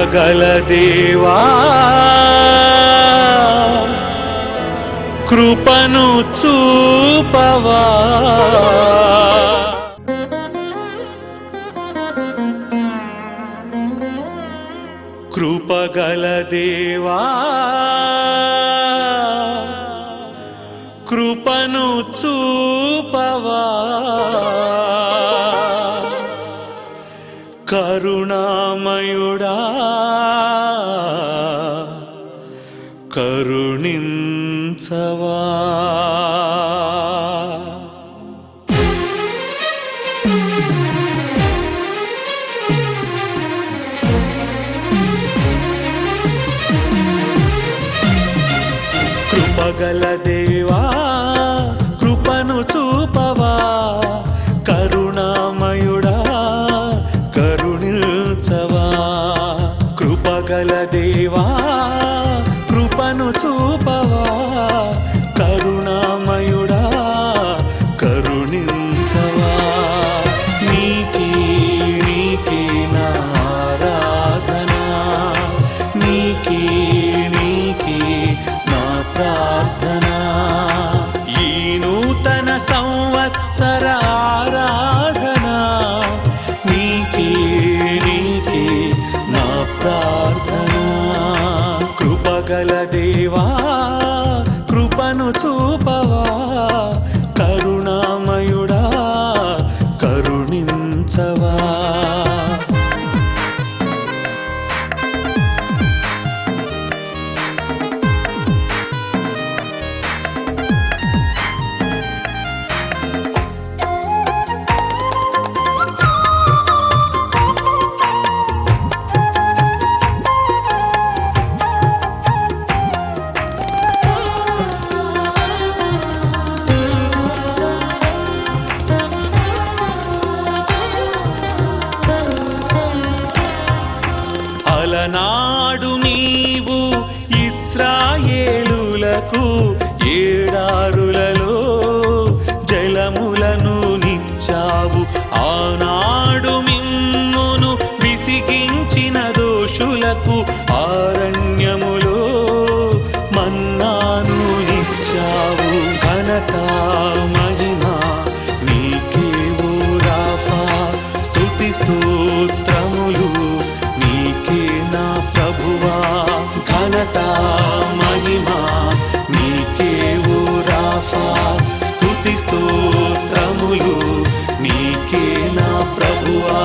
కృపగల దేవా కృపను చూపవా కృపగల దేవా కృపను చూపవా కరుణామయుడా కరుణించవా కృపగల దేవా కృపను చూపవా కరుణామయుడా కరుణించవా కృపగల దేవా కృపను చూపవా కరుణామయుడా కరుణించవా నీకే నా ఆరాధన నీకే నా ప్రార్థన ఈ నూతన సంవత్సర ఆరాధన నీకే నా ప్రార్థన కృపగల దేవా కృపను చూపవా కరుణామయుడా కరుణించవా అలనాడు నీవు ఇశ్రాయేలులకు ఏడారులలో జలములను నిచ్చావు ఆనాడు మిమ్మును విసిగించిన దోషులకు ఆరణ్యములో మన్నాను నిచ్చావు ఘనత మహిమ నీకే ఓ రాఫా స్తుతి స్తోత్రములు నా ప్రభువా ఘనత మహిమ నీకే ఓ రాఫా స్తుతి స్తోత్రములు నీకే నా ప్రభువా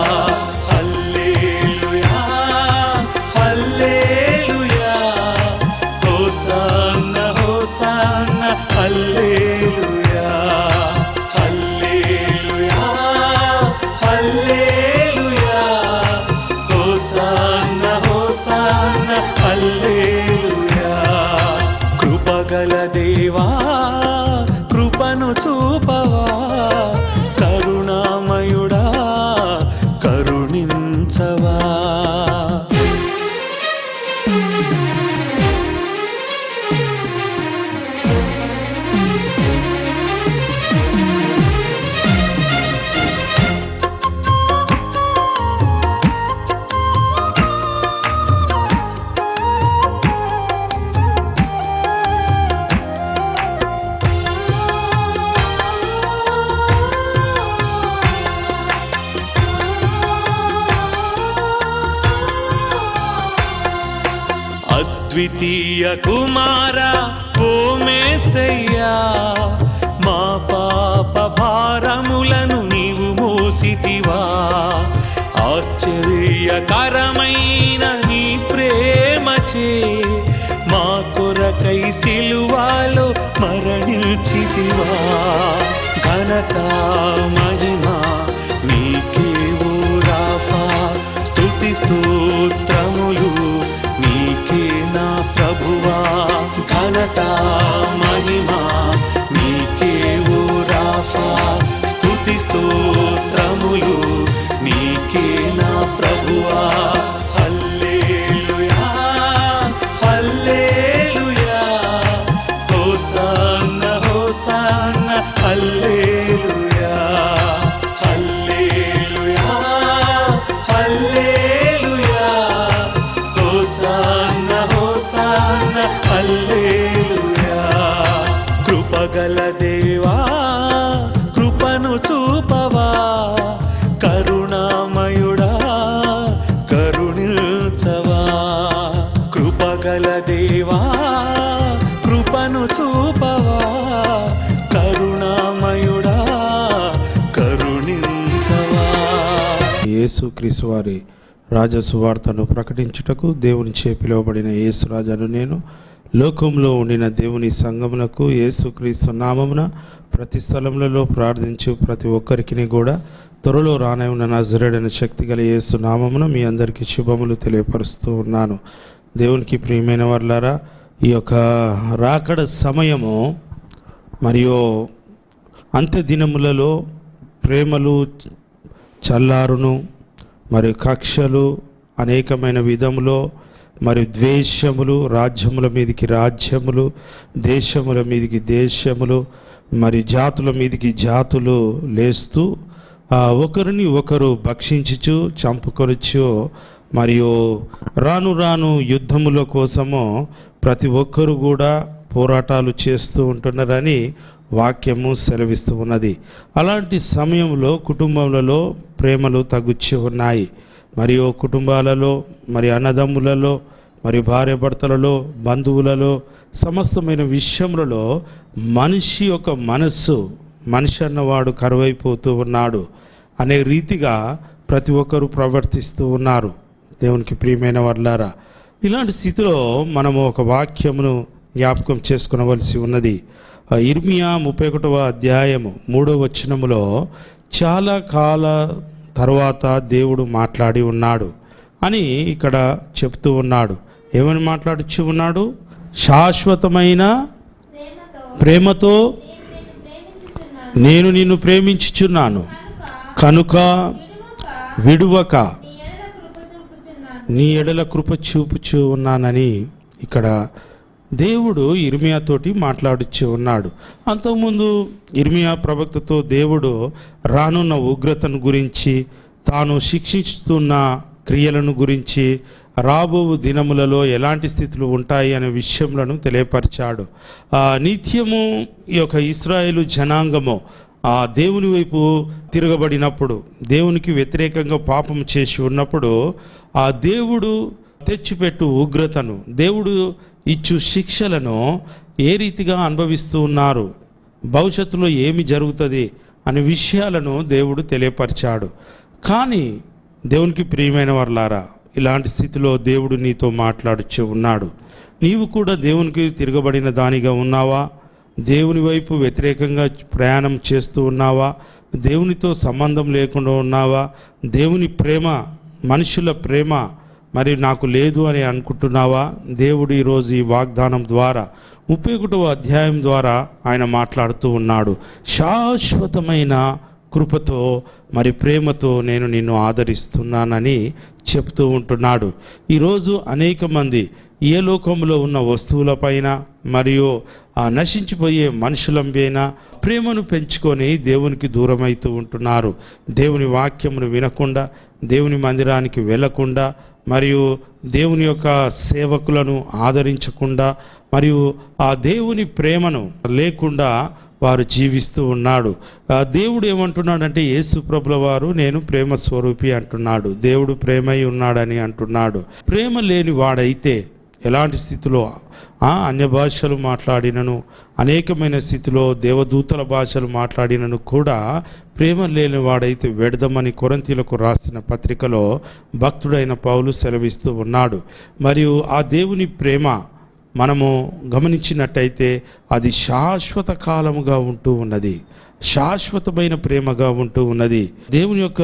హల్లెలూయా హల్లెలూయా హోసన్నా హోసన్నా హల్లెలూయా హల్లెలూయా హల్లెలూయా హోసన్నా హల్లెలూయా కృపగల దేవా కృపను చూపవా కరుణామయుడా కరుణించవా అద్వితీయ కుమార ఓ మేసయ్యా మా పాప భారములను నీవు మోసితివా ఆశ్చర్యకరమైన నీ ప్రేమచే మా కొరకై సిలువలో మరణించితివా ఘనత మహిమ నీకే ఓ రాఫా స్తుతి స్తోత్రములు నీకే నా ప్రభువా ఘనత మహిమ నీకే ఓ రాఫా స్తుతి స్తోత్రములు నీకే నా ప్రభువా హల్లెలూయా హల్లెలూయా హోసన్నా హోసన్నా హల్లెలూయా కృపగల దేవా కృపను చూపవా, కరుణామయుడా కరుణించవా. కృపగల దేవా కృపను చూపవా, కరుణామయుడా కరుణించవా. యేసుక్రీస్తు వారి రాజసువార్తను ప్రకటించుటకు దేవునిచే పిలువబడిన యేసురాజను నేను లోకంలో ఉండిన దేవుని సంఘమునకు యేసుక్రీస్తు నామమున ప్రతి స్థలములలో ప్రార్థించు ప్రతి ఒక్కరికి కూడా త్వరలో రానవున్న నజరేయుడైన శక్తి గల యేసు నామమున మీ అందరికీ శుభములు తెలియపరుస్తూ ఉన్నాను. దేవునికి ప్రియమైన వారలారా, ఈ యొక్క రాకడ సమయము మరియు అంత్య దినములలో ప్రేమలు చల్లారును, మరియు కక్షలు అనేకమైన విధములో, మరి ద్వేషములు, రాజ్యముల మీదికి రాజ్యములు, దేశముల మీదికి దేశములు, మరి జాతుల మీదికి జాతులు లేస్తూ ఒకరిని ఒకరు భక్షించుచు చంపుకొనొచ్చు, మరియు రాను రాను యుద్ధముల కోసము ప్రతి ఒక్కరు కూడా పోరాటాలు చేస్తూ ఉంటున్నారని వాక్యము సెలవిస్తూ ఉన్నది. అలాంటి సమయంలో కుటుంబములలో ప్రేమలు తగ్గుచ్చి ఉన్నాయి. మరియు కుటుంబాలలో, మరి అన్నదమ్ములలో, మరి భార్యాభర్తలలో, బంధువులలో, సమస్తమైన విషయములలో మనిషి యొక్క మనస్సు, మనిషి అన్నవాడు కరువైపోతూ ఉన్నాడు అనే రీతిగా ప్రతి ఒక్కరూ ప్రవర్తిస్తూ ఉన్నారు. దేవునికి ప్రియమైన వారలారా, ఇలాంటి స్థితిలో మనము ఒక వాక్యమును జ్ఞాపకం చేసుకునవలసి ఉన్నది. ఇర్మియా 31వ అధ్యాయము 3వ వచనములో చాలా కాల తర్వాత దేవుడు మాట్లాడి ఉన్నాడు అని ఇక్కడ చెప్తూ ఉన్నాడు. ఏమని మాట్లాడుచు ఉన్నాడు? శాశ్వతమైన ప్రేమతో నేను నిన్ను ప్రేమించుచున్నాను కనుక విడువక నీ ఎడల కృప చూపుచూ ఉన్నానని ఇక్కడ దేవుడు ఇర్మియాతోటి మాట్లాడుచూ ఉన్నాడు. అంతకుముందు ఇర్మియా ప్రవక్తతో దేవుడు రానున్న ఉగ్రతను గురించి, తాను శిక్షిస్తున్న క్రియలను గురించి, రాబో దినములలో ఎలాంటి స్థితులు ఉంటాయి అనే విషయములను తెలియపరిచాడు. నిత్యము ఈ యొక్క ఇశ్రాయేలు జనాంగము ఆ దేవుని వైపు తిరగబడినప్పుడు, దేవునికి వ్యతిరేకంగా పాపం చేసి ఉన్నప్పుడు ఆ దేవుడు తెచ్చిపెట్టు ఉగ్రతను, దేవుడు ఇచ్చు శిక్షలను ఏ రీతిగా అనుభవిస్తూ ఉన్నారు, భవిష్యత్తులో ఏమి జరుగుతుంది అనే విషయాలను దేవుడు తెలియపరిచాడు. కానీ దేవునికి ప్రియమైన వారలారా, ఇలాంటి స్థితిలో దేవుడు నీతో మాట్లాడుచూ ఉన్నాడు. నీవు కూడా దేవునికి తిరగబడిన దానిగా ఉన్నావా? దేవుని వైపు వ్యతిరేకంగా ప్రయాణం చేస్తూ ఉన్నావా? దేవునితో సంబంధం లేకుండా ఉన్నావా? దేవుని ప్రేమ, మనుషుల ప్రేమ మరి నాకు లేదు అని అనుకుంటున్నావా? దేవుడు ఈరోజు ఈ వాగ్దానం ద్వారా 31వ అధ్యాయం ద్వారా ఆయన మాట్లాడుతూ ఉన్నాడు. శాశ్వతమైన కృపతో మరి ప్రేమతో నేను నిన్ను ఆదరిస్తున్నానని చెప్తూ ఉంటున్నాడు. ఈరోజు అనేక మంది ఏ లోకంలో ఉన్న వస్తువులపైన మరియు ఆ నశించిపోయే మనుషులపైన ప్రేమను పెంచుకొని దేవునికి దూరమవుతూ ఉంటున్నారు. దేవుని వాక్యమును వినకుండా, దేవుని మందిరానికి వెళ్ళకుండా, మరియు దేవుని యొక్క సేవకులను ఆదరించకుండా, మరియు ఆ దేవుని ప్రేమను లేకుండా వారు జీవిస్తూ ఉన్నాడు. దేవుడు ఏమంటున్నాడంటే, యేసు ప్రభుల వారు నేను ప్రేమ స్వరూపి అంటున్నాడు. దేవుడు ప్రేమై ఉన్నాడని అంటున్నాడు. ప్రేమ లేని వాడైతే ఎలాంటి స్థితిలో అన్య భాషలు మాట్లాడినను, అనేకమైన స్థితిలో దేవదూతల భాషలు మాట్లాడినను కూడా ప్రేమ లేని వాడైతే వ్యర్థమని కొరింథీయులకు రాసిన పత్రికలో భక్తుడైన పౌలు సెలవిస్తూ ఉన్నాడు. మరియు ఆ దేవుని ప్రేమ మనము గమనించినట్టయితే అది శాశ్వత కాలముగా ఉంటూ ఉన్నది, శాశ్వతమైన ప్రేమగా ఉంటూ ఉన్నది. దేవుని యొక్క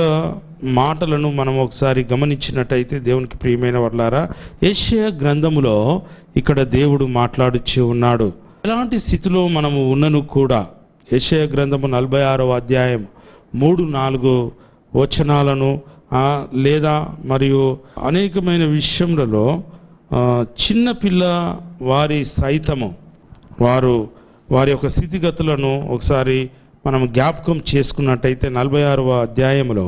మాటలను మనం ఒకసారి గమనించినట్టయితే దేవునికి ప్రియమైన వారలారా, యెషయా గ్రంథములో ఇక్కడ దేవుడు మాట్లాడుచూ ఉన్నాడు. ఎలాంటి స్థితిలో మనము ఉన్నను కూడా యెషయా గ్రంథము 46వ అధ్యాయం 3-4 వచనాలను లేదా మరియు అనేకమైన విషయములలో చిన్నపిల్ల వారి సైతము వారి యొక్క స్థితిగతులను ఒకసారి మనం జ్ఞాపకం చేసుకున్నట్టయితే 46వ అధ్యాయంలో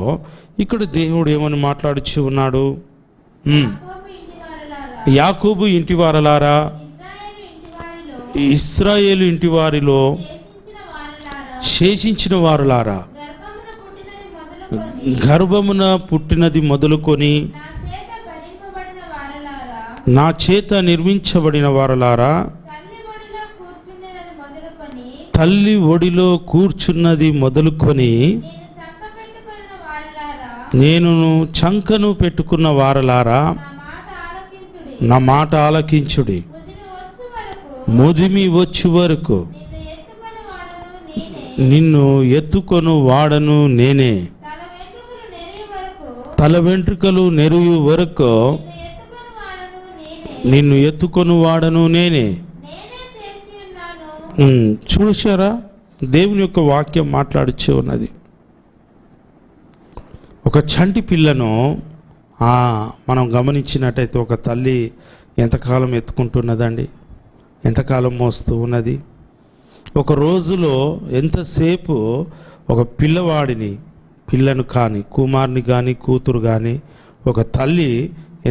ఇక్కడ దేవుడు ఏమని మాట్లాడుచూ ఉన్నాడు? యాకోబు ఇంటి వారలారా, ఇశ్రాయేలు ఇంటి వారిలో శేషించిన వారులారా, గర్భమున పుట్టినది మొదలుకొని నా చేత నిర్మించబడిన వారులారా, తల్లి ఒడిలో కూర్చున్నది మొదలుకొని నేను చంకను పెట్టుకున్న వారలారా, నా మాట ఆలకించుడి. ముదిమి వచ్చు వరకు నిన్ను ఎత్తుకొను వాడను నేనే. తల వెంట్రుకలు నెరువు వరకు నిన్ను ఎత్తుకొను వాడను నేనే. చూశారా, దేవుని యొక్క వాక్యం మాట్లాడుచే ఉన్నది. ఒక చంటి పిల్లను మనం గమనించినట్టయితే ఒక తల్లి ఎంతకాలం ఎత్తుకుంటున్నదండి, ఎంతకాలం మోస్తూ ఉన్నది. ఒక రోజులో ఎంతసేపు ఒక పిల్లను కానీ, కుమారుని కానీ, కూతురు కానీ ఒక తల్లి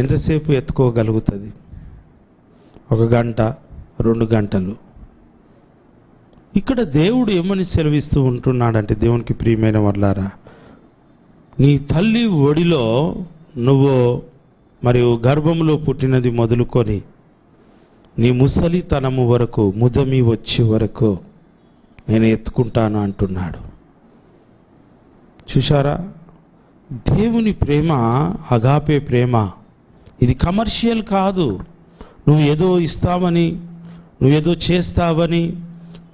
ఎంతసేపు ఎత్తుకోగలుగుతుంది? 1 గంట, 2 గంటలు. ఇక్కడ దేవుడు ఏమని సెలవిస్తూ ఉంటున్నాడంటే, దేవునికి ప్రియమైన వాళ్ళారా, నీ తల్లి ఒడిలో నువ్వు మరియు గర్భంలో పుట్టినది మొదలుకొని నీ ముసలితనము వరకు, ముదమి వచ్చే వరకు నేను ఎత్తుకుంటాను అంటున్నాడు. చూశారా, దేవుని ప్రేమ అగాపే ప్రేమ. ఇది కమర్షియల్ కాదు. నువ్వు ఏదో ఇస్తావని, నువ్వేదో చేస్తావని,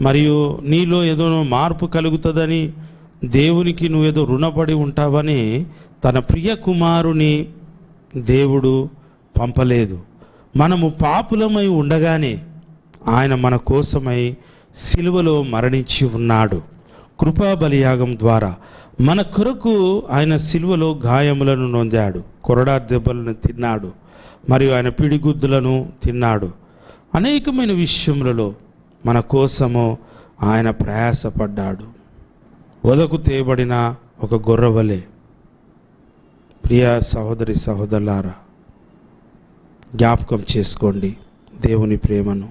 మరియు నీలో ఏదో మార్పు కలుగుతుందని, దేవునికి నువ్వేదో రుణపడి ఉంటావని తన ప్రియ కుమారుని దేవుడు పంపలేదు. మనము పాపులమై ఉండగానే ఆయన మన కోసమై సిలువలో మరణించి ఉన్నాడు. కృపా బలియాగం ద్వారా మన కొరకు ఆయన సిలువలో గాయములను నొందాడు, కొరడా దెబ్బలను తిన్నాడు, మరియు ఆయన పిడిగుద్దులను తిన్నాడు. అనేకమైన విషయములలో మన కోసము ఆయన ప్రయాసపడ్డాడు. వదకు తేబడిన ఒక గొర్రెవలే. ప్రియ సహోదరి సహోదరులారా, జ్ఞాపకం చేసుకోండి దేవుని ప్రేమను,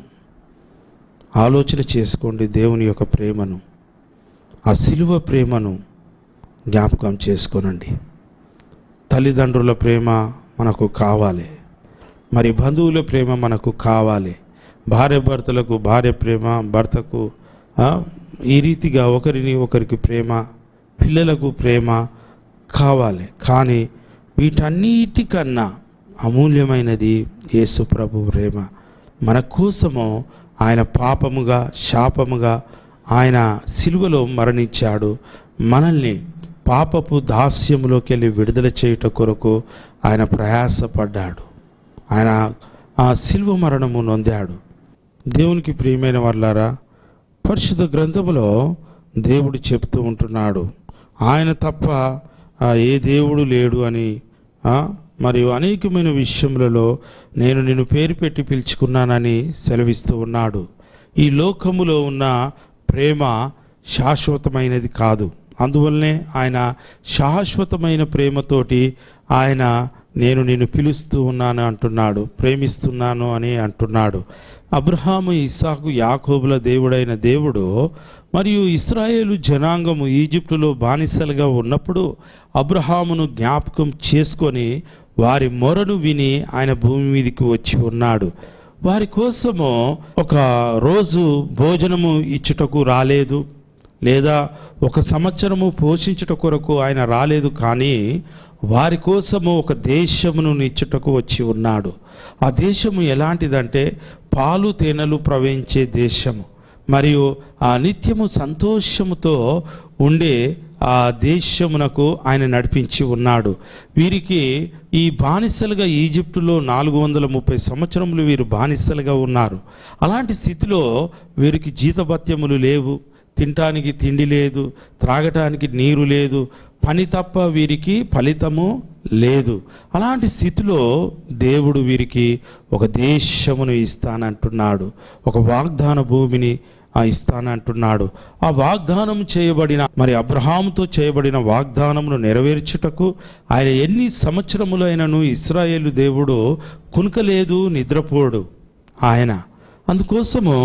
ఆలోచన చేసుకోండి దేవుని యొక్క ప్రేమను, ఆ సిలువ ప్రేమను జ్ఞాపకం చేసుకోనండి. తల్లిదండ్రుల ప్రేమ మనకు కావాలి, మరి బంధువుల ప్రేమ మనకు కావాలి, భార్య భర్తలకు భార్య ప్రేమ, భర్తకు ఈ రీతిగా ఒకరికి ప్రేమ, పిల్లలకు ప్రేమ కావాలి. కానీ వీటన్నిటికన్నా అమూల్యమైనది యేసు ప్రభు ప్రేమ. మన కోసము ఆయన పాపముగా, శాపముగా ఆయన సిలువలో మరణించాడు. మనల్ని పాపపు దాస్యములోకి వెళ్ళి విడుదల చేయుట కొరకు ఆయన ప్రయాసపడ్డాడు. ఆయన ఆ సిలువ మరణము నొందాడు. దేవునికి ప్రియమైన వాళ్ళారా, పరిశుద్ధ గ్రంథములో దేవుడు చెప్తూ ఉంటున్నాడు, ఆయన తప్ప ఏ దేవుడు లేడు అని. మరియు అనేకమైన విషయములలో నేను నిన్ను పేరు పెట్టి పిలుచుకున్నానని సెలవిస్తూ ఉన్నాడు. ఈ లోకములో ఉన్న ప్రేమ శాశ్వతమైనది కాదు. అందువల్లనే ఆయన శాశ్వతమైన ప్రేమతోటి ఆయన నేను నిన్ను పిలుస్తూ ఉన్నాను అంటున్నాడు, ప్రేమిస్తున్నాను అని అంటున్నాడు. అబ్రహాము, ఇస్సాకు, యాకోబుల దేవుడైన దేవుడు మరియు ఇశ్రాయేలు జనాంగము ఈజిప్టులో బానిసలుగా ఉన్నప్పుడు అబ్రహామును జ్ఞాపకం చేసుకొని వారి మొరను విని ఆయన భూమి మీదకి వచ్చి ఉన్నాడు. వారి కోసము ఒక రోజు భోజనము ఇచ్చుటకు రాలేదు, లేదా 1 సంవత్సరము పోషించుట కొరకు ఆయన రాలేదు. కానీ వారి కోసము ఒక దేశమును ఇచ్చుటకు వచ్చి ఉన్నాడు. ఆ దేశము ఎలాంటిదంటే పాలు తేనెలు ప్రవహించే దేశము, మరియు ఆ నిత్యము సంతోషముతో ఉండే ఆ దేశమునకు ఆయన నడిపించి ఉన్నాడు. వీరికి ఈ బానిసలుగా ఈజిప్టులో 430 సంవత్సరములు వీరు బానిసలుగా ఉన్నారు. అలాంటి స్థితిలో వీరికి జీతభత్యములు లేవు, తినటానికి తిండి లేదు, త్రాగటానికి నీరు లేదు, పని తప్ప వీరికి ఫలితము లేదు. అలాంటి స్థితిలో దేవుడు వీరికి ఒక దేశమును ఇస్తానంటున్నాడు, ఒక వాగ్దాన భూమిని ఇస్తానంటున్నాడు. ఆ వాగ్దానం చేయబడిన, మరి అబ్రహాముతో చేయబడిన వాగ్దానమును నెరవేర్చుటకు ఆయన ఎన్ని సంవత్సరములైనను ఇశ్రాయేలు దేవుడు కునుకలేదు, నిద్రపోడు ఆయన. అందుకోసము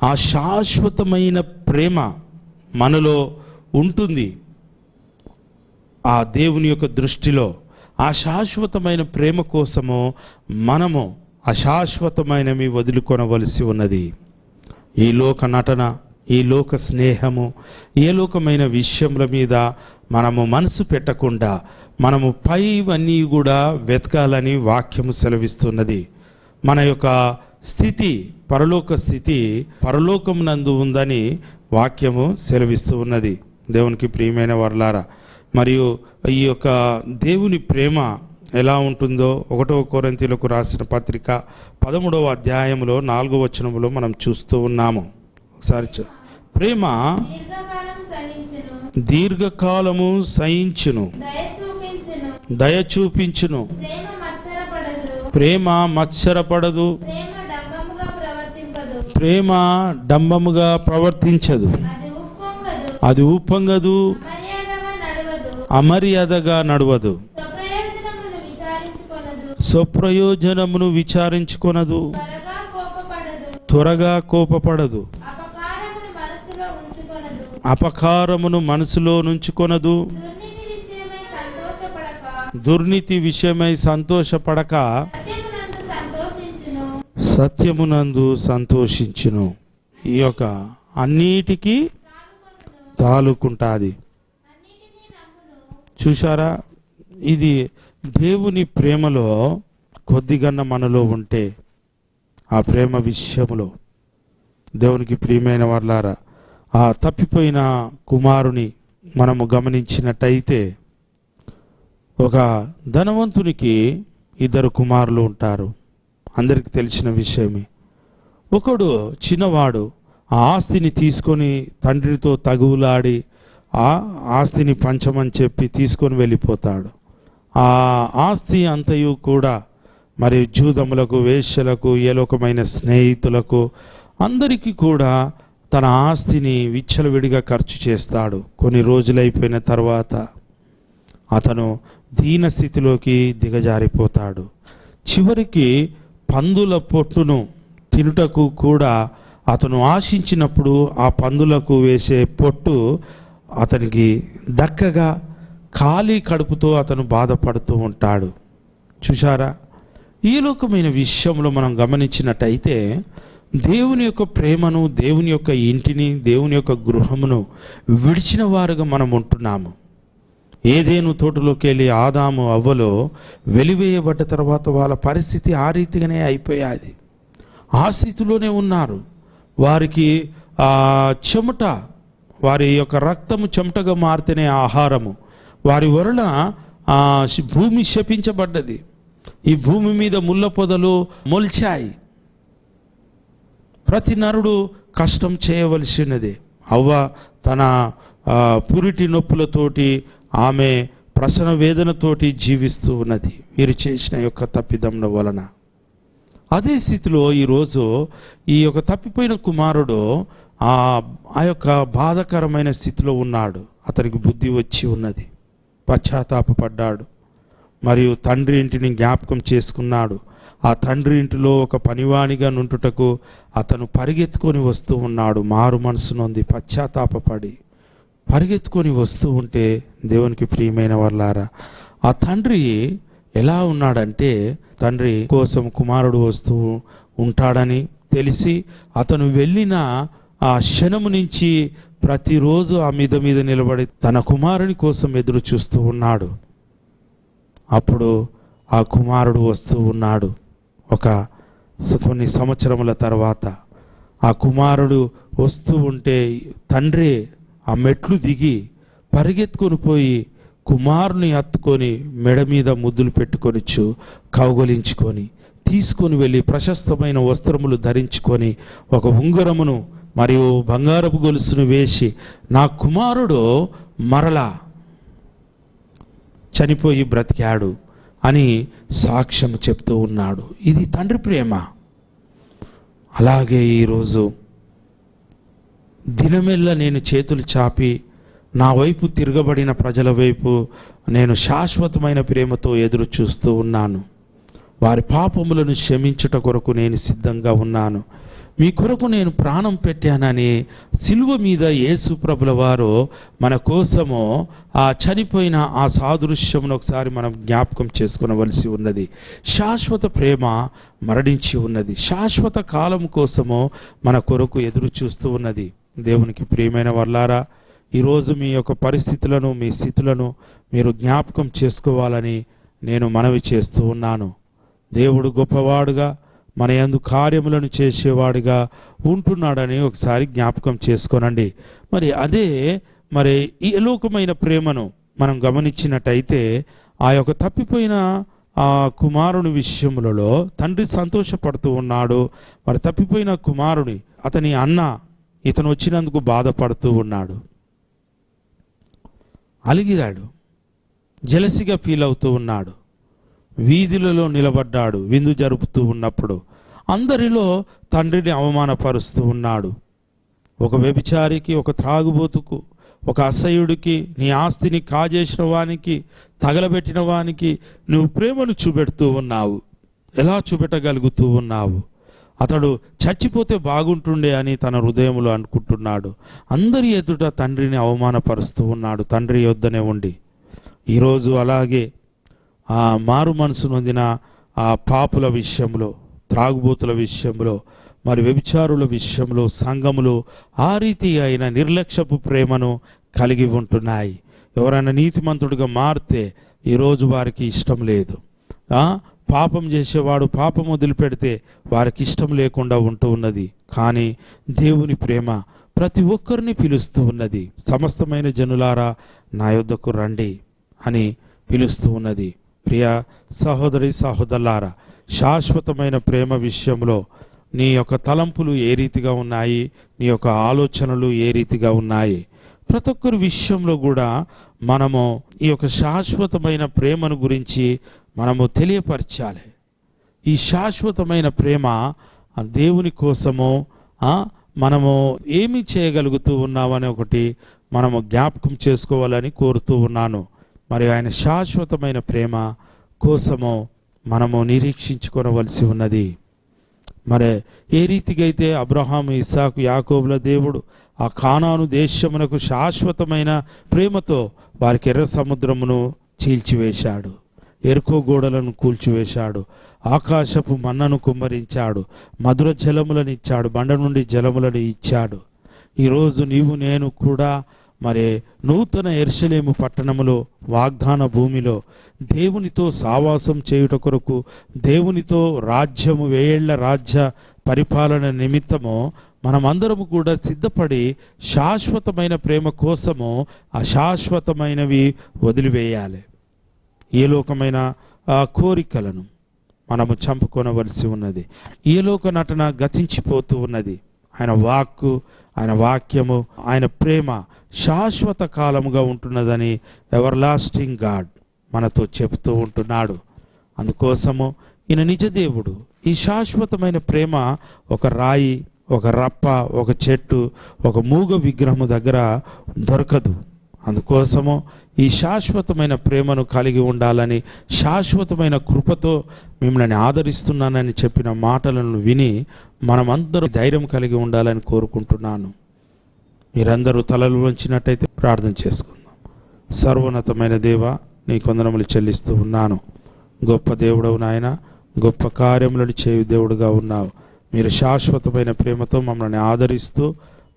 ఆ శాశ్వతమైన ప్రేమ మనలో ఉంటుంది. ఆ దేవుని యొక్క దృష్టిలో ఆ శాశ్వతమైన ప్రేమ కోసము మనము అశాశ్వతమైనవి వదులుకొనవలసి ఉన్నది. ఈ లోక నటన, ఈ లోక స్నేహము, ఏ లోకమైన విషయముల మీద మనము మనసు పెట్టకుండా మనము పైవన్నీ కూడా వెతకాలని వాక్యము సెలవిస్తున్నది. మన యొక్క స్థితి, పరలోక స్థితి పరలోకమునందు ఉందని వాక్యము సెలవిస్తూ ఉన్నది. దేవునికి ప్రియమైన వర్లారా, మరియు ఈ యొక్క దేవుని ప్రేమ ఎలా ఉంటుందో 1 కొరింథీయులకు రాసిన పత్రిక 13వ అధ్యాయంలో 4వ వచనములో మనం చూస్తూ ఉన్నాము. ఒకసారి ప్రేమ దీర్ఘకాలము సహించును, దయ చూపించును, ప్రేమ మత్సరపడదు, ప్రేమ డంబముగా ప్రవర్తించదు, అది ఉప్పొంగదు, అమర్యాదగా నడవదు, స్వప్రయోజనమును విచారించుకొనదు, త్వరగా కోపపడదు, అపకారమును మనసులో నుంచుకొనదు, దుర్నీతి విషయమై సంతోషపడక సత్యమునందు సంతోషించును. ఈ యొక్క అన్నిటికీ తాలుకుంటాది. చూశారా, ఇది దేవుని ప్రేమలో కొద్దిగన్న మనలో ఉంటే, ఆ ప్రేమ విషయములో దేవునికి ప్రియమైన వాళ్ళారా, ఆ తప్పిపోయిన కుమారుని మనము గమనించినట్టయితే, ఒక ధనవంతునికి 2 కుమారులు ఉంటారు. అందరికి తెలిసిన విషయమే. ఒకడు చిన్నవాడు ఆ ఆస్తిని తీసుకొని తండ్రితో తగువులాడి ఆ ఆస్తిని పంచమని చెప్పి తీసుకొని వెళ్ళిపోతాడు. ఆ ఆస్తి అంతయు కూడా మరి జూదములకు, వేశ్యలకు, ఏ లోకమైన స్నేహితులకు అందరికీ కూడా తన ఆస్తిని విచ్చలవిడిగా ఖర్చు చేస్తాడు. కొన్ని రోజులైపోయిన తర్వాత అతను దీన స్థితిలోకి దిగజారిపోతాడు. చివరికి పందుల పొట్టును తినుటకు కూడా అతను ఆశించినప్పుడు ఆ పందులకు వేసే పొట్టు అతనికి దక్కగా ఖాళీ కడుపుతో అతను బాధపడుతూ ఉంటాడు. చూశారా, ఈ లోకమైన విషయంలో మనం గమనించినట్టయితే దేవుని యొక్క ప్రేమను, దేవుని యొక్క ఇంటిని, దేవుని యొక్క గృహమును విడిచిన వారుగా మనం ఉంటున్నాము. ఏదేను తోటలోకి వెళ్ళి ఆదాము అవ్వలో వెలివేయబడ్డ తర్వాత వాళ్ళ పరిస్థితి ఆ రీతిగానే అయిపోయాది. ఆ స్థితిలోనే ఉన్నారు. వారికి చెమట, వారి యొక్క రక్తము చెమటగా మారితేనే ఆహారము. వారి వలన భూమి శపించబడ్డది. ఈ భూమి మీద ముళ్ళ పొదలు మొల్చాయి. ప్రతి నరుడు కష్టం చేయవలసినదే. అవ్వ తన పురిటి నొప్పులతోటి, ఆమె ప్రసవ వేదనతోటి జీవిస్తూ ఉన్నది, వీరు చేసిన యొక్క తప్పిదముల వలన. అదే స్థితిలో ఈరోజు ఈ యొక్క తప్పిపోయిన కుమారుడు ఆ యొక్క బాధాకరమైన స్థితిలో ఉన్నాడు. అతనికి బుద్ధి వచ్చి ఉన్నది, పశ్చాత్తాపపడ్డాడు, మరియు తండ్రి ఇంటిని జ్ఞాపకం చేసుకున్నాడు. ఆ తండ్రి ఇంటిలో ఒక పనివానిగా నుంటుటకు అతను పరిగెత్తుకొని వస్తూ ఉన్నాడు. మారు మనసు నొంది పశ్చాత్తాపపడి పరిగెత్తుకొని వస్తూ ఉంటే, దేవునికి ప్రియమైన వాళ్ళారా, ఆ తండ్రి ఎలా ఉన్నాడంటే, తండ్రి కోసం కుమారుడు వస్తూ ఉంటాడని తెలిసి అతను వెళ్ళిన ఆ క్షణము నుంచి ప్రతిరోజు ఆ మీద నిలబడి తన కుమారుని కోసం ఎదురు చూస్తూ ఉన్నాడు. అప్పుడు ఆ కుమారుడు వస్తూ ఉన్నాడు. కొన్ని సంవత్సరముల తర్వాత ఆ కుమారుడు వస్తూ ఉంటే తండ్రి ఆ మెట్లు దిగి పరిగెత్తుకొని పోయి కుమారుని హత్తుకొని మెడ మీద ముద్దులు పెట్టుకొనిచ్చు కౌగలించుకొని తీసుకొని వెళ్ళి ప్రశస్తమైన వస్త్రములు ధరించుకొని ఒక ఉంగరమును మరియు బంగారపు గొలుసును వేసి, నా కుమారుడు మరలా చనిపోయి బ్రతికాడు అని సాక్ష్యం చెప్తూ ఉన్నాడు. ఇది తండ్రి ప్రేమ. అలాగే ఈరోజు దినమెల్లా నేను చేతులు చాపి నా వైపు తిరగబడిన ప్రజల వైపు నేను శాశ్వతమైన ప్రేమతో ఎదురు చూస్తూ ఉన్నాను. వారి పాపములను క్షమించుట కొరకు నేను సిద్ధంగా ఉన్నాను. మీ కొరకు నేను ప్రాణం పెట్టానని సిలువ మీద యేసు ప్రభుల వారు మన కోసము ఆ చనిపోయిన ఆ సాదృశ్యమును ఒకసారి మనం జ్ఞాపకం చేసుకునవలసి ఉన్నది. శాశ్వత ప్రేమ మరణించి ఉన్నది. శాశ్వత కాలం కోసము మన కొరకు ఎదురు చూస్తూ ఉన్నది. దేవునికి ప్రియమైన వర్లారా, ఈరోజు మీ యొక్క పరిస్థితులను, మీ స్థితులను మీరు జ్ఞాపకం చేసుకోవాలని నేను మనవి చేస్తూ ఉన్నాను. దేవుడు గొప్పవాడుగా, మన యందు కార్యములను చేసేవాడిగా ఉంటున్నాడని ఒకసారి జ్ఞాపకం చేసుకోనండి. మరి ఈ లోకమైన ప్రేమను మనం గమనించినట్టయితే ఆ యొక్క తప్పిపోయిన ఆ కుమారుని విషయములలో తండ్రి సంతోషపడుతూ ఉన్నాడు. మరి తప్పిపోయిన కుమారుని అతని అన్న ఇతను వచ్చినందుకు బాధపడుతూ ఉన్నాడు, అలిగిరాడు, జలసిగా ఫీల్ అవుతూ ఉన్నాడు. వీధులలో నిలబడ్డాడు. విందు జరుపుతూ ఉన్నప్పుడు అందరిలో తండ్రిని అవమానపరుస్తూ ఉన్నాడు. ఒక వ్యభిచారికి, ఒక త్రాగుబోతుకు, ఒక అసహ్యుడికి, నీ ఆస్తిని కాజేసిన వానికి, తగలబెట్టిన వానికి నువ్వు ప్రేమను చూపెడుతూ ఉన్నావు. ఎలా చూపెట్టగలుగుతూ ఉన్నావు? అతడు చచ్చిపోతే బాగుంటుండే అని తన హృదయంలో అనుకుంటున్నాడు. అందరి ఎదుట తండ్రిని అవమానపరుస్తూ ఉన్నాడు, తండ్రి యొద్దనే ఉండి. ఈరోజు అలాగే ఆ మారు మనసు నొందిన ఆ పాపుల విషయంలో, త్రాగుబోతుల విషయంలో, మరి వ్యభిచారుల విషయంలో సంఘములు ఆ రీతి అయిన నిర్లక్ష్యపు ప్రేమను కలిగి ఉంటున్నాయి. ఎవరైనా నీతిమంతుడిగా మారితే ఈరోజు వారికి ఇష్టం లేదు. పాపం చేసేవాడు పాపం వదిలిపెడితే వారికి ఇష్టం లేకుండా ఉంటూ ఉన్నది. కానీ దేవుని ప్రేమ ప్రతి ఒక్కరిని పిలుస్తూ ఉన్నది. సమస్తమైన జనులారా నా యొద్దకు రండి అని పిలుస్తూ ఉన్నది. ప్రియ సహోదరి సహోదరులారా, శాశ్వతమైన ప్రేమ విషయంలో నీ యొక్క తలంపులు ఏ రీతిగా ఉన్నాయి, నీ యొక్క ఆలోచనలు ఏ రీతిగా ఉన్నాయి? ప్రతి ఒక్కరి విషయంలో కూడా మనము ఈ యొక్క శాశ్వతమైన ప్రేమను గురించి మనము తెలియపరచాలి. ఈ శాశ్వతమైన ప్రేమ దేవుని కోసము మనము ఏమి చేయగలుగుతూ ఉన్నామని ఒకటి మనము జ్ఞాపకం చేసుకోవాలని కోరుతూ ఉన్నాను. మరి ఆయన శాశ్వతమైన ప్రేమ కోసము మనము నిరీక్షించుకోవలసి ఉన్నది. మరి ఏ రీతిగా అయితే అబ్రహాము, ఇస్సాకు, యాకోబుల దేవుడు ఆ కానాను దేశమునకు శాశ్వతమైన ప్రేమతో వారికి ఎర్ర సముద్రమును చీల్చివేశాడు, ఎరుకో గోడలను కూల్చివేశాడు, ఆకాశపు మన్నను కుమ్మరించాడు, మధుర జలములను ఇచ్చాడు, బండ నుండి జలములను ఇచ్చాడు. ఈరోజు నీవు నేను కూడా మరి నూతన యెరూషలేము పట్టణములో, వాగ్దాన భూమిలో దేవునితో సావాసం చేయుట కొరకు, దేవునితో రాజ్యము, వేయేళ్ల రాజ్య పరిపాలన నిమిత్తము మనమందరము కూడా సిద్ధపడి శాశ్వతమైన ప్రేమ కోసము అశాశ్వతమైనవి వదిలివేయాలి. ఏ లోకమైన కోరికలను మనము చంపుకొనవలసి ఉన్నది. ఏ లోక నటన గతించిపోతూ ఉన్నది. ఆయన వాక్కు, ఆయన వాక్యము, ఆయన ప్రేమ శాశ్వత కాలముగా ఉంటున్నదని ఎవర్లాస్టింగ్ గాడ్ మనతో చెబుతూ ఉంటున్నాడు. అందుకోసము ఈయన నిజదేవుడు. ఈ శాశ్వతమైన ప్రేమ ఒక రాయి, ఒక రప్ప, ఒక చెట్టు, ఒక మూగ విగ్రహము దగ్గర దొరకదు. అందుకోసము ఈ శాశ్వతమైన ప్రేమను కలిగి ఉండాలని, శాశ్వతమైన కృపతో మిమ్మల్ని ఆదరిస్తున్నానని చెప్పిన మాటలను విని మనమందరూ ధైర్యం కలిగి ఉండాలని కోరుకుంటున్నాను. మీరందరూ తలలు వంచినట్టయితే ప్రార్థన చేసుకుందాం. సర్వోన్నతమైన దేవ, నీ వందనములు చెల్లిస్తూ ఉన్నాను. గొప్ప దేవుడవు నాయన, గొప్ప కార్యములను చేయు దేవుడుగా ఉన్నావు. మీరు శాశ్వతమైన ప్రేమతో మమ్మల్ని ఆదరిస్తూ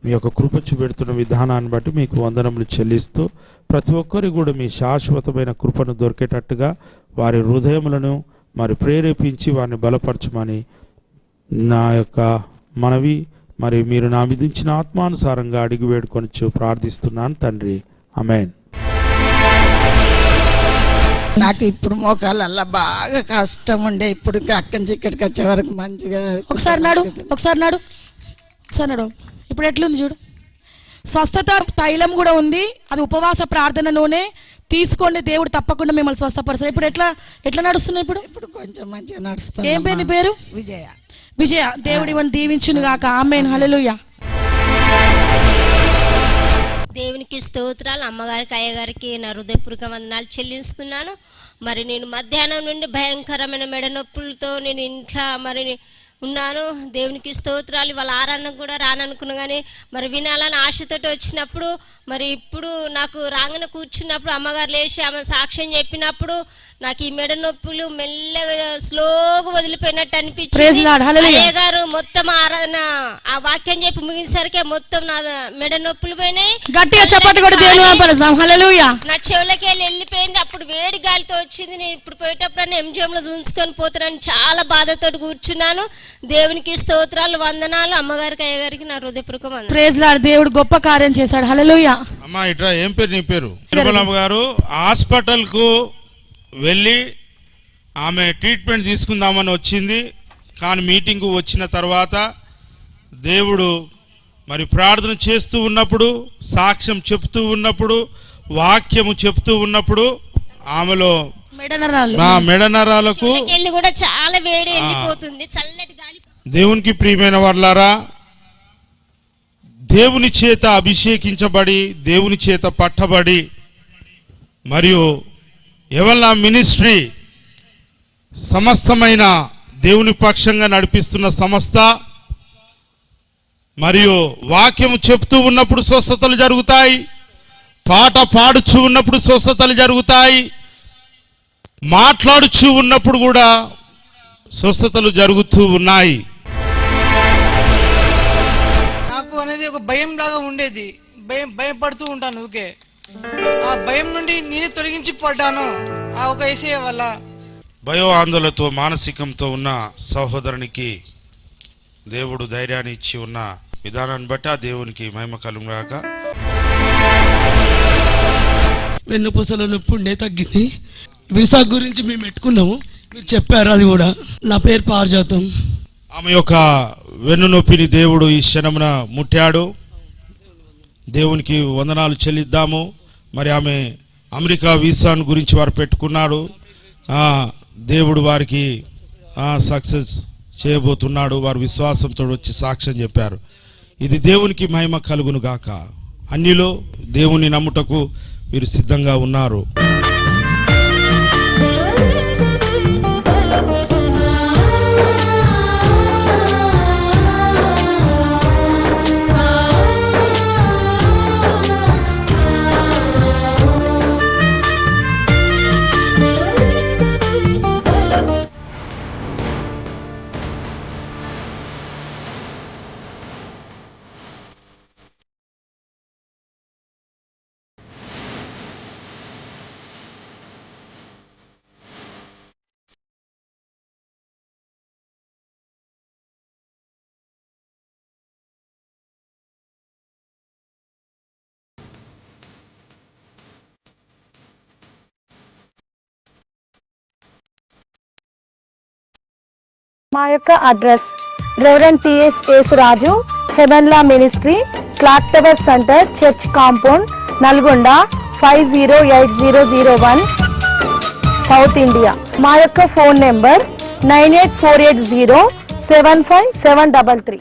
మీ యొక్క కృప చూపెడుతున్న విధానాన్ని బట్టి మీకు వందనములు చెల్లిస్తూ, ప్రతి ఒక్కరికి కూడా మీ శాశ్వతమైన కృపను దొరికేటట్టుగా వారి హృదయములను మరి ప్రేరేపించి వారిని బలపరచమని నా యొక్క మనవి, మరి మీరు నా విధించిన ఆత్మానుసారంగా అడిగి వేడుకొనిచ్చు ప్రార్థిస్తున్నాను తండ్రి. ఆమేన్. నాకు ఇప్పుడు మోకాళ్ళల్లా బాగా కష్టం ఉండే, ఇప్పుడు అక్కడి నుంచి ఇక్కడికి వచ్చే వరకు మంచిగా. ఒకసారి నాడు ఇప్పుడు ఎట్లుంది చూడు. స్వస్థత తైలం కూడా ఉంది, అది ఉపవాస ప్రార్థన నూనె తీసుకోండి, దేవుడు తప్పకుండా మిమ్మల్ని స్వస్థపరుస్తాడు. ఇప్పుడు ఎట్లా నడుస్తున్నాయి? ఇప్పుడు కొంచెం మంచిగా నడుస్తుంది. ఏం పేరు నీ పేరు? విజయ. దేవుడి ఇవన్నీ దీవించును గాక. ఆమేన్. హల్లెలూయా. దేవునికి స్తోత్రాలు. అమ్మగారికి, అయ్యగారికి నా హృదయపూర్వక వందనాలు చెల్లిస్తున్నాను. మరి నేను మధ్యాహ్నం నుండి భయంకరమైన మెడ నొప్పులతో నేను ఇంట్లో మరి ఉన్నాను. దేవునికి స్తోత్రాలు. వాళ్ళ ఆరాధనకు కూడా రాననుకున్నా కానీ మరి వినాలని ఆశతోటి వచ్చినప్పుడు మరి ఇప్పుడు నాకు రాంగన కూర్చున్నప్పుడు అమ్మగారు లేచి ఆమె సాక్ష్యం చెప్పినప్పుడు నాకు ఈ మెడ నొప్పులు మెల్లగా స్లోగా వదిలిపోయినట్టు అనిపించింది. అయ్య గారు మొత్తం ఆరాధన ఆ వాక్యం చెప్పి ముగించేసరికి మొత్తం నా మెడ నొప్పులు పోయినాయి. గట్టిగా చప్పట్లు కొట్టి దేవుని పరసాం. హల్లెలూయా. నా చెవులకి వెళ్ళిపోయింది. అప్పుడు వేడి గాలితో వచ్చింది. నేను ఇప్పుడు పోయేటప్పుడు ఎంజిఎం లో చూసుకొని పోతానని చాలా బాధతో కూర్చున్నాను. దేవునికి స్తోత్రాలు, వందనాలు. అమ్మగారికి అయ్యగారికి నా హృదయపూర్వక వందనాలు. Praise lord. దేవుడు గొప్ప కార్యం చేశాడు. హల్లెలూయా. అమ్మా ఇట్రా, ఏం పేరు నీ పేరు? తిరుమలమ్మ గారు హాస్పిటల్ కు వెళ్ళి ఆమె ట్రీట్మెంట్ తీసుకుందామని వచ్చింది. కానీ మీటింగ్కు వచ్చిన తర్వాత దేవుడు మరి ప్రార్థన చేస్తూ ఉన్నప్పుడు, సాక్ష్యం చెప్తూ ఉన్నప్పుడు, వాక్యము చెప్తూ ఉన్నప్పుడు ఆమెలో మెడ నరాలకు కూడా చాలా వేడి వెళ్ళిపోతుంది. చల్లటి గాలి. దేవునికి ప్రియమైన వాళ్ళారా, దేవుని చేత అభిషేకించబడి, దేవుని చేత పట్టబడి, మరియు ఎవల్లా మినిస్ట్రీ సమస్తమైన దేవుని పక్షంగా నడిపిస్తున్న సంస్థ, మరియు వాక్యము చెప్తూ ఉన్నప్పుడు స్వస్థతలు జరుగుతాయి, పాట పాడుచూ ఉన్నప్పుడు స్వస్థతలు జరుగుతాయి, మాట్లాడుచూ ఉన్నప్పుడు కూడా స్వస్థతలు జరుగుతూ ఉన్నాయి. నాకు అనేది ఒక భయం లాగా ఉండేది. భయపడుతూ ఉంటాను. ఓకే, ఆ భయం నుండి నేనే తొలగించి పడ్డాను ఆ ఒక యేసయ్య వల్ల. భయో ఆందోళనతో మానసికంతో ఉన్న సహోదరునికి దేవుడు ధైర్యాన్ని ఇచ్చి ఉన్న విధానాన్ని బట్టి ఆ దేవునికి మహిమ కలుగుగాక. వెన్నుపూసల నొప్పి ఉండే తగ్గింది. వీసా గురించి మేము పెట్టుకున్నాము, మీరు చెప్పారు అది కూడా. నా పేరు పారిజాతం. ఆమె యొక్క వెన్ను నొప్పిని దేవుడు ఈ క్షణమున ముట్టాడు. దేవునికి వందనాలు చెల్లిద్దాము. మరి ఆమె అమెరికా వీసాను గురించి వారు పెట్టుకున్నాడు. దేవుడు వారికి సక్సెస్ చేయబోతున్నాడు. వారు విశ్వాసంతో వచ్చి సాక్ష్యం చెప్పారు. ఇది దేవునికి మహిమ కలుగును గాక. అన్నిలో దేవుని నమ్ముటకు వీరు సిద్ధంగా ఉన్నారు. మా యొక్క address reverend T S Yesuraju, heavenly ministry, clock tower centre, church compound, Nalgonda 508001, south India. మా యొక్క ఫోన్ నెంబర్ 9848075733.